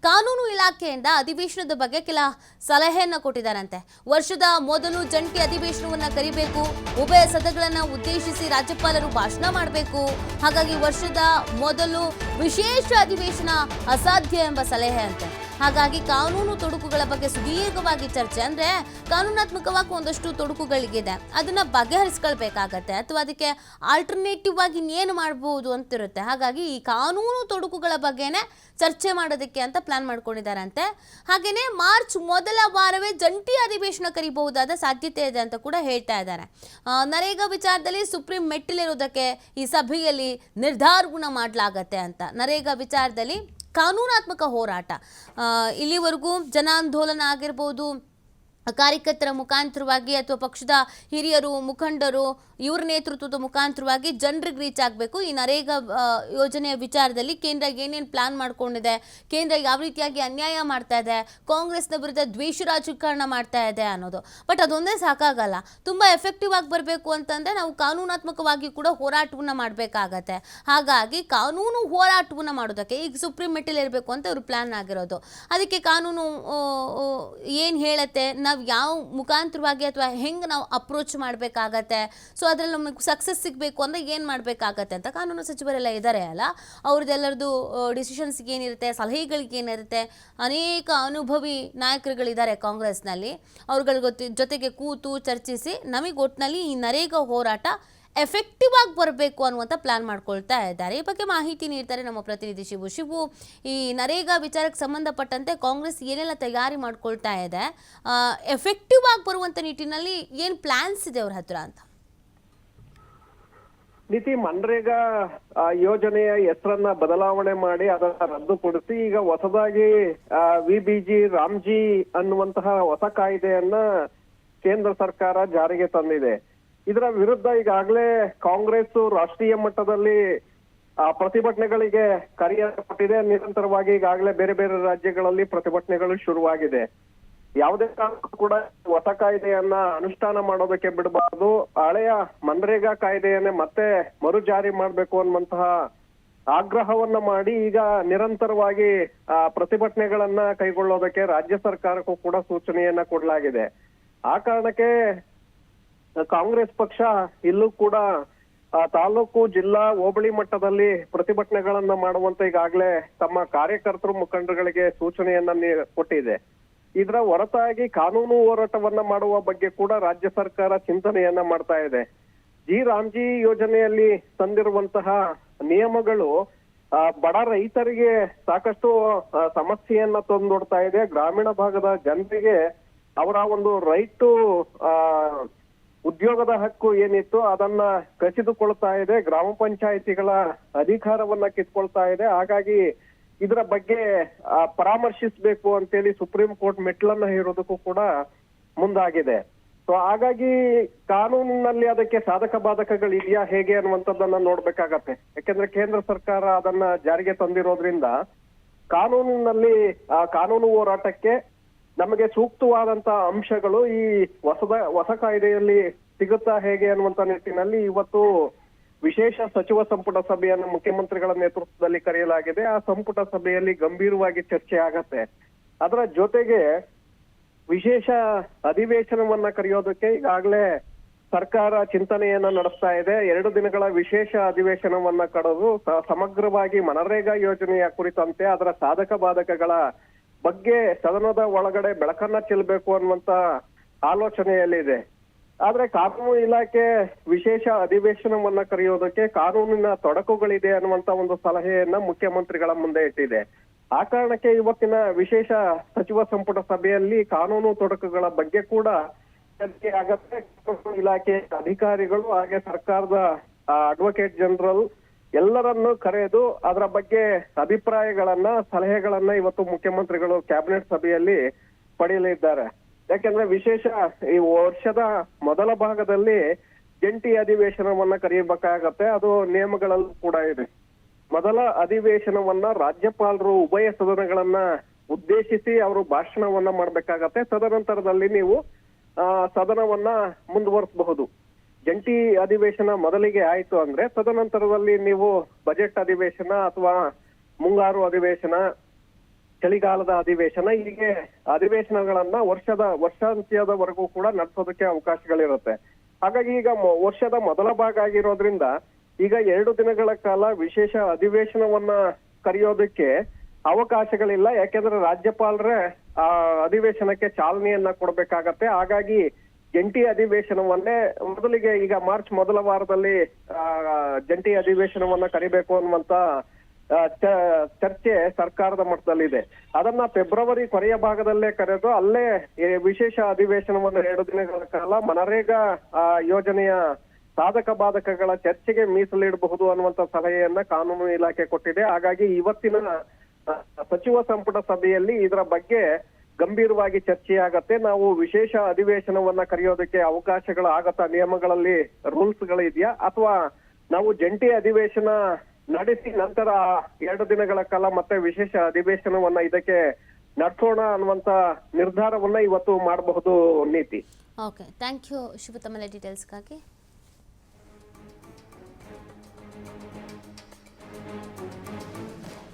ಕಾನೂನು ಇಲಾಖೆಯಿಂದ ಅಧಿವೇಶನದ ಬಗ್ಗೆ ಕೆಲ ಸಲಹೆಯನ್ನು ಕೊಟ್ಟಿದ್ದಾರಂತೆ. ವರ್ಷದ ಮೊದಲು ಜಂಟಿ ಅಧಿವೇಶನವನ್ನ ಕರಿಬೇಕು, ಉಭಯ ಸದನಗಳನ್ನು ಉದ್ದೇಶಿಸಿ ರಾಜ್ಯಪಾಲರು ಭಾಷಣ ಮಾಡಬೇಕು. ಹಾಗಾಗಿ ವರ್ಷದ ಮೊದಲು ವಿಶೇಷ ಅಧಿವೇಶನ ಅಸಾಧ್ಯ ಎಂಬ ಸಲಹೆ ಅಂತೆ. ಹಾಗಾಗಿ ಕಾನೂನು ತೊಡಕುಗಳ ಬಗ್ಗೆ ಸುದೀರ್ಘವಾಗಿ ಚರ್ಚೆ, ಅಂದ್ರೆ ಕಾನೂನಾತ್ಮಕವಾಗಿ ಒಂದಷ್ಟು ತೊಡಕುಗಳಿಗಿದೆ, ಅದನ್ನ ಬಗೆಹರಿಸ್ಕೊಳ್ಬೇಕಾಗತ್ತೆ ಅಥವಾ ಅದಕ್ಕೆ ಆಲ್ಟರ್ನೇಟಿವ್ ಆಗಿ ಇನ್ನೇನು ಮಾಡಬಹುದು ಅಂತಿರುತ್ತೆ. ಹಾಗಾಗಿ ಈ ಕಾನೂನು ತೊಡಕುಗಳ ಬಗ್ಗೆನೇ ಚರ್ಚೆ ಮಾಡೋದಕ್ಕೆ ಅಂತ ಪ್ಲಾನ್ ಮಾಡ್ಕೊಂಡಿದ್ದಾರಂತೆ. ಹಾಗೇನೆ ಮಾರ್ಚ್ ಮೊದಲ ವಾರವೇ ಜಂಟಿ ಅಧಿವೇಶನ ಕರೀಬಹುದಾದ ಸಾಧ್ಯತೆ ಇದೆ ಅಂತ ಕೂಡ ಹೇಳ್ತಾ ಇದ್ದಾರೆ. ನರೇಗಾ ವಿಚಾರದಲ್ಲಿ ಸುಪ್ರೀಂ ಮೆಟ್ಟಿಲಿರುವುದಕ್ಕೆ ಈ ಸಭೆಯಲ್ಲಿ ನಿರ್ಧಾರವನ್ನ ಮಾಡಲಾಗತ್ತೆ ಅಂತ. ನರೇಗಾ ವಿಚಾರದಲ್ಲಿ ಕಾನೂನಾತ್ಮಕ ಹೋರಾಟ, ಇಲ್ಲಿವರೆಗೂ ಜನಾಂದೋಲನ ಆಗಿರ್ಬೋದು, ಕಾರ್ಯಕರ್ತರ ಮುಖಾಂತರವಾಗಿ ಅಥವಾ ಪಕ್ಷದ ಹಿರಿಯರು ಮುಖಂಡರು ಇವರ ನೇತೃತ್ವದ ಮುಖಾಂತರವಾಗಿ ಜನರಿಗೆ ರೀಚ್ ಆಗಬೇಕು. ಈ ನರೇಗಾ ಯೋಜನೆಯ ವಿಚಾರದಲ್ಲಿ ಕೇಂದ್ರ ಏನೇನು ಪ್ಲಾನ್ ಮಾಡ್ಕೊಂಡಿದೆ, ಕೇಂದ್ರ ಯಾವ ರೀತಿಯಾಗಿ ಅನ್ಯಾಯ ಮಾಡ್ತಾ ಇದೆ, ಕಾಂಗ್ರೆಸ್ನ ವಿರುದ್ಧ ದ್ವೇಷ ರಾಜಕಾರಣ ಮಾಡ್ತಾ ಇದೆ ಅನ್ನೋದು. ಬಟ್ ಅದೊಂದೇ ಸಾಕಾಗಲ್ಲ. ತುಂಬ ಎಫೆಕ್ಟಿವ್ ಆಗಿ ಬರಬೇಕು ಅಂತಂದರೆ ನಾವು ಕಾನೂನಾತ್ಮಕವಾಗಿ ಕೂಡ ಹೋರಾಟವನ್ನು ಮಾಡಬೇಕಾಗತ್ತೆ. ಹಾಗಾಗಿ ಕಾನೂನು ಹೋರಾಟವನ್ನು ಮಾಡೋದಕ್ಕೆ ಈಗ ಸುಪ್ರೀಂ ಮೆಟ್ಟಿಲ್ ಇರಬೇಕು ಅಂತ ಇವರು ಪ್ಲಾನ್ ಆಗಿರೋದು. ಅದಕ್ಕೆ ಕಾನೂನು ಏನು ಹೇಳುತ್ತೆ, ನಾವು ಯಾವ ಮುಖಾಂತರವಾಗಿ ಅಥವಾ ಹೆಂಗೆ ನಾವು ಅಪ್ರೋಚ್ ಮಾಡಬೇಕಾಗತ್ತೆ, ಸೊ ಅದರಲ್ಲಿ ನಮಗೆ ಸಕ್ಸಸ್ ಸಿಗಬೇಕು ಅಂದರೆ ಏನು ಮಾಡಬೇಕಾಗತ್ತೆ ಅಂತ ಕಾನೂನು ಸಚಿವರೆಲ್ಲ ಇದ್ದಾರೆ ಅಲ್ಲ, ಅವ್ರದ್ದೆಲ್ಲರದು ಡಿಸಿಷನ್ಸ್ಗೆ ಏನಿರುತ್ತೆ, ಸಲಹೆಗಳಿಗೆ ಏನಿರುತ್ತೆ. ಅನೇಕ ಅನುಭವಿ ನಾಯಕರುಗಳಿದ್ದಾರೆ ಕಾಂಗ್ರೆಸ್ನಲ್ಲಿ, ಅವ್ರಗಳ ಜೊತೆಗೆ ಕೂತು ಚರ್ಚಿಸಿ ನಮಗೆ ಒಟ್ಟಿನಲ್ಲಿ ಈ ನರೇಗಾ ಹೋರಾಟ ಎಫೆಕ್ಟಿವ್ ಆಗಿ ಬರಬೇಕು ಅನ್ನುವಂಥ ಪ್ಲಾನ್ ಮಾಡ್ಕೊಳ್ತಾ ಇದ್ದಾರೆ. ಈ ಬಗ್ಗೆ ಮಾಹಿತಿ ನೀಡ್ತಾರೆ ನಮ್ಮ ಪ್ರತಿನಿಧಿ ಶಿವು. ಈ ನರೇಗಾ ವಿಚಾರಕ್ಕೆ ಸಂಬಂಧಪಟ್ಟಂತೆ ಕಾಂಗ್ರೆಸ್ ಏನೆಲ್ಲ ತಯಾರಿ ಮಾಡ್ಕೊಳ್ತಾ ಇದೆ, ಎಫೆಕ್ಟಿವ್ ಆಗಿ ಬರುವಂಥ ನಿಟ್ಟಿನಲ್ಲಿ ಏನು ಪ್ಲಾನ್ಸ್ ಇದೆ ಅವ್ರ ಹತ್ರ ಅಂತ? ನೀತಿ ಮನ್ರೇಗಾ ಯೋಜನೆಯ ಹೆಸರನ್ನ ಬದಲಾವಣೆ ಮಾಡಿ ಅದನ್ನ ರದ್ದುಪಡಿಸಿ ಈಗ ಹೊಸದಾಗಿ ವಿಬಿಜಿ ರಾಮ್ಜಿ ಅನ್ನುವಂತಹ ಹೊಸ ಕಾಯ್ದೆಯನ್ನ ಕೇಂದ್ರ ಸರ್ಕಾರ ಜಾರಿಗೆ ತಂದಿದೆ. ಇದರ ವಿರುದ್ಧ ಈಗಾಗಲೇ ಕಾಂಗ್ರೆಸ್ ರಾಷ್ಟ್ರೀಯ ಮಟ್ಟದಲ್ಲಿ ಪ್ರತಿಭಟನೆಗಳಿಗೆ ಕರೆಯನ್ನು ಕೊಟ್ಟಿದೆ. ನಿರಂತರವಾಗಿ ಈಗಾಗಲೇ ಬೇರೆ ಬೇರೆ ರಾಜ್ಯಗಳಲ್ಲಿ ಪ್ರತಿಭಟನೆಗಳು ಶುರುವಾಗಿದೆ. ಯಾವುದೇ ಕಾರಣಕ್ಕೂ ಕೂಡ ಹೊಸ ಕಾಯ್ದೆಯನ್ನ ಅನುಷ್ಠಾನ ಮಾಡೋದಕ್ಕೆ ಬಿಡಬಾರದು, ಹಳೆಯ ಮನ್ರೇಗಾ ಕಾಯ್ದೆಯನ್ನೇ ಮತ್ತೆ ಮರು ಜಾರಿ ಮಾಡ್ಬೇಕು ಅನ್ನುವಂತಹ ಆಗ್ರಹವನ್ನ ಮಾಡಿ ಈಗ ನಿರಂತರವಾಗಿ ಪ್ರತಿಭಟನೆಗಳನ್ನ ಕೈಗೊಳ್ಳೋದಕ್ಕೆ ರಾಜ್ಯ ಸರ್ಕಾರಕ್ಕೂ ಕೂಡ ಸೂಚನೆಯನ್ನ ಕೊಡಲಾಗಿದೆ. ಆ ಕಾರಣಕ್ಕೆ ಕಾಂಗ್ರೆಸ್ ಪಕ್ಷ ಇಲ್ಲೂ ಕೂಡ ತಾಲೂಕು, ಜಿಲ್ಲಾ, ಹೋಬಳಿ ಮಟ್ಟದಲ್ಲಿ ಪ್ರತಿಭಟನೆಗಳನ್ನ ಮಾಡುವಂತ ಈಗಾಗಲೇ ತಮ್ಮ ಕಾರ್ಯಕರ್ತರು, ಮುಖಂಡರುಗಳಿಗೆ ಸೂಚನೆಯನ್ನ ಕೊಟ್ಟಿದೆ. ಇದರ ಹೊರತಾಗಿ ಕಾನೂನು ಹೋರಾಟವನ್ನ ಮಾಡುವ ಬಗ್ಗೆ ಕೂಡ ರಾಜ್ಯ ಸರ್ಕಾರ ಚಿಂತನೆಯನ್ನ ಮಾಡ್ತಾ ಇದೆ. ರಾಮ್ಜಿ ಯೋಜನೆಯಲ್ಲಿ ತಂದಿರುವಂತಹ ನಿಯಮಗಳು ಬಡ ರೈತರಿಗೆ ಸಾಕಷ್ಟು ಸಮಸ್ಯೆಯನ್ನ ತಂದೊಡ್ತಾ ಇದೆ. ಗ್ರಾಮೀಣ ಭಾಗದ ಜನರಿಗೆ ಅವರ ಒಂದು ರೈಟ್ ಉದ್ಯೋಗದ ಹಕ್ಕು ಏನಿತ್ತು ಅದನ್ನ ಕಸಿದುಕೊಳ್ತಾ ಇದೆ, ಗ್ರಾಮ ಪಂಚಾಯಿತಿಗಳ ಅಧಿಕಾರವನ್ನ ಕಿತ್ಕೊಳ್ತಾ ಇದೆ. ಹಾಗಾಗಿ ಇದರ ಬಗ್ಗೆ ಪರಾಮರ್ಶಿಸಬೇಕು ಅಂತೇಳಿ ಸುಪ್ರೀಂ ಕೋರ್ಟ್ ಮೆಟ್ಲನ್ನ ಹೇರೋದಕ್ಕೂ ಕೂಡ ಮುಂದಾಗಿದೆ. ಸೊ ಹಾಗಾಗಿ ಕಾನೂನಿನಲ್ಲಿ ಅದಕ್ಕೆ ಸಾಧಕ ಬಾಧಕಗಳಿದೆಯಾ ಹೇಗೆ ಅನ್ನುವಂಥದ್ದನ್ನ ನೋಡ್ಬೇಕಾಗತ್ತೆ. ಯಾಕೆಂದ್ರೆ ಕೇಂದ್ರ ಸರ್ಕಾರ ಅದನ್ನ ಜಾರಿಗೆ ತಂದಿರೋದ್ರಿಂದ ಕಾನೂನಿನಲ್ಲಿ ಕಾನೂನು ಹೋರಾಟಕ್ಕೆ ನಮಗೆ ಸೂಕ್ತವಾದಂತ ಅಂಶಗಳು ಈ ಹೊಸ ಕಾಯ್ದೆಯಲ್ಲಿ ಸಿಗುತ್ತಾ ಹೇಗೆ ಅನ್ನುವಂತ ನಿಟ್ಟಿನಲ್ಲಿ ಇವತ್ತು ವಿಶೇಷ ಸಚಿವ ಸಂಪುಟ ಸಭೆಯನ್ನು ಮುಖ್ಯಮಂತ್ರಿಗಳ ನೇತೃತ್ವದಲ್ಲಿ ಕರೆಯಲಾಗಿದೆ. ಆ ಸಂಪುಟ ಸಭೆಯಲ್ಲಿ ಗಂಭೀರವಾಗಿ ಚರ್ಚೆ ಆಗತ್ತೆ. ಅದರ ಜೊತೆಗೆ ವಿಶೇಷ ಅಧಿವೇಶನವನ್ನ ಕರೆಯೋದಕ್ಕೆ ಈಗಾಗಲೇ ಸರ್ಕಾರ ಚಿಂತನೆಯನ್ನ ನಡೆಸ್ತಾ ಇದೆ. 2 ದಿನಗಳ ವಿಶೇಷ ಅಧಿವೇಶನವನ್ನ ಕರೆದು ಸಮಗ್ರವಾಗಿ ಮನರೇಗಾ ಯೋಜನೆಯ ಕುರಿತಂತೆ ಅದರ ಸಾಧಕ ಬಾಧಕಗಳ ಬಗ್ಗೆ ಸದನದ ಒಳಗಡೆ ಬೆಳಕನ್ನ ಚೆಲ್ಲಬೇಕು ಅನ್ನುವಂತ ಆಲೋಚನೆಯಲ್ಲಿದೆ. ಆದ್ರೆ ಕಾನೂನು ಇಲಾಖೆ ವಿಶೇಷ ಅಧಿವೇಶನವನ್ನ ಕರೆಯೋದಕ್ಕೆ ಕಾನೂನಿನ ತೊಡಕುಗಳಿದೆ ಅನ್ನುವಂತ ಒಂದು ಸಲಹೆಯನ್ನ ಮುಖ್ಯಮಂತ್ರಿಗಳ ಮುಂದೆ ಇಟ್ಟಿದೆ. ಆ ಕಾರಣಕ್ಕೆ ಇವತ್ತಿನ ವಿಶೇಷ ಸಚಿವ ಸಂಪುಟ ಸಭೆಯಲ್ಲಿ ಕಾನೂನು ತೊಡಕುಗಳ ಬಗ್ಗೆ ಕೂಡ ಚರ್ಚೆ ಆಗತ್ತೆ. ಕಾನೂನು ಇಲಾಖೆ ಅಧಿಕಾರಿಗಳು ಹಾಗೆ ಸರ್ಕಾರದ ಅಡ್ವೊಕೇಟ್ ಜನರಲ್ ಎಲ್ಲರನ್ನು ಕರೆದು ಅದರ ಬಗ್ಗೆ ಅಭಿಪ್ರಾಯಗಳನ್ನ, ಸಲಹೆಗಳನ್ನ ಇವತ್ತು ಮುಖ್ಯಮಂತ್ರಿಗಳು ಕ್ಯಾಬಿನೆಟ್ ಸಭೆಯಲ್ಲಿ ಪಡೆಯಲಿದ್ದಾರೆ. ಯಾಕೆಂದ್ರೆ ವಿಶೇಷ ಈ ವರ್ಷದ ಮೊದಲ ಭಾಗದಲ್ಲಿ ಜಂಟಿ ಅಧಿವೇಶನವನ್ನ ಕರೆಯಬೇಕಾಗತ್ತೆ. ಅದು ನಿಯಮಗಳಲ್ಲೂ ಕೂಡ ಇದೆ. ಮೊದಲ ಅಧಿವೇಶನವನ್ನ ರಾಜ್ಯಪಾಲರು ಉಭಯ ಸದನಗಳನ್ನ ಉದ್ದೇಶಿಸಿ ಅವರು ಭಾಷಣವನ್ನ ಮಾಡ್ಬೇಕಾಗತ್ತೆ. ತದನಂತರದಲ್ಲಿ ನೀವು ಸದನವನ್ನ ಮುಂದುವರಿಸಬಹುದು. ಜಂಟಿ ಅಧಿವೇಶನ ಮೊದಲಿಗೆ ಆಯ್ತು ಅಂದ್ರೆ ತದನಂತರದಲ್ಲಿ ನೀವು ಬಜೆಟ್ ಅಧಿವೇಶನ ಅಥವಾ ಮುಂಗಾರು ಅಧಿವೇಶನ ಚಳಿಗಾಲದ ಅಧಿವೇಶನ, ಹೀಗೆ ಅಧಿವೇಶನಗಳನ್ನ ವರ್ಷಾಂತ್ಯದವರೆಗೂ ಕೂಡ ನಡೆಸೋದಕ್ಕೆ ಅವಕಾಶಗಳಿರುತ್ತೆ. ಹಾಗಾಗಿ ಈಗ ವರ್ಷದ ಮೊದಲ ಭಾಗ ಆಗಿರೋದ್ರಿಂದ ಈಗ 2 ದಿನಗಳ ಕಾಲ ವಿಶೇಷ ಅಧಿವೇಶನವನ್ನ ಕರೆಯೋದಕ್ಕೆ ಅವಕಾಶಗಳಿಲ್ಲ. ಯಾಕೆಂದ್ರೆ ರಾಜ್ಯಪಾಲರೇ ಆ ಅಧಿವೇಶನಕ್ಕೆ ಚಾಲನೆಯನ್ನ ಕೊಡ್ಬೇಕಾಗತ್ತೆ. ಹಾಗಾಗಿ ಜಂಟಿ ಅಧಿವೇಶನವನ್ನೇ ಮೊದಲಿಗೆ ಈಗ ಮಾರ್ಚ್ ಮೊದಲ ವಾರದಲ್ಲಿ ಜಂಟಿ ಅಧಿವೇಶನವನ್ನ ಕರಿಬೇಕು ಅನ್ನುವಂತ ಚರ್ಚೆ ಸರ್ಕಾರದ ಮಟ್ಟದಲ್ಲಿದೆ. ಅದನ್ನ ಫೆಬ್ರವರಿ ಕೊನೆಯ ಭಾಗದಲ್ಲೇ ಕರೆದು ಅಲ್ಲೇ ವಿಶೇಷ ಅಧಿವೇಶನವನ್ನು 2 ದಿನಗಳ ಕಾಲ ಮನರೇಗಾ ಯೋಜನೆಯ ಸಾಧಕ ಬಾಧಕಗಳ ಚರ್ಚೆಗೆ ಮೀಸಲಿಡಬಹುದು ಅನ್ನುವಂತ ಸಲಹೆಯನ್ನ ಕಾನೂನು ಇಲಾಖೆ ಕೊಟ್ಟಿದೆ. ಹಾಗಾಗಿ ಇವತ್ತಿನ ಸಚಿವ ಸಂಪುಟ ಸಭೆಯಲ್ಲಿ ಇದರ ಬಗ್ಗೆ ಗಂಭೀರವಾಗಿ ಚರ್ಚೆಯಾಗತ್ತೆ. ನಾವು ವಿಶೇಷ ಅಧಿವೇಶನವನ್ನ ಕರೆಯೋದಕ್ಕೆ ಅವಕಾಶಗಳು ಆಗತ್ತಾ, ನಿಯಮಗಳಲ್ಲಿ ರೂಲ್ಸ್ ಗಳು ಇದೆಯಾ, ಅಥವಾ ನಾವು ಜಂಟಿ ಅಧಿವೇಶನ ನಡೆಸಿ ನಂತರ 2 ದಿನಗಳ ಕಾಲ ಮತ್ತೆ ವಿಶೇಷ ಅಧಿವೇಶನವನ್ನ ಇದಕ್ಕೆ ನಡೆಸೋಣ ಅನ್ನುವಂತ ನಿರ್ಧಾರವನ್ನ ಇವತ್ತು ಮಾಡಬಹುದು ನೀತಿ. ಓಕೆ, ಥ್ಯಾಂಕ್ ಯು ಶಿವು, ತಮ್ಮ ಡೀಟೇಲ್ಸ್ಗಾಗಿ.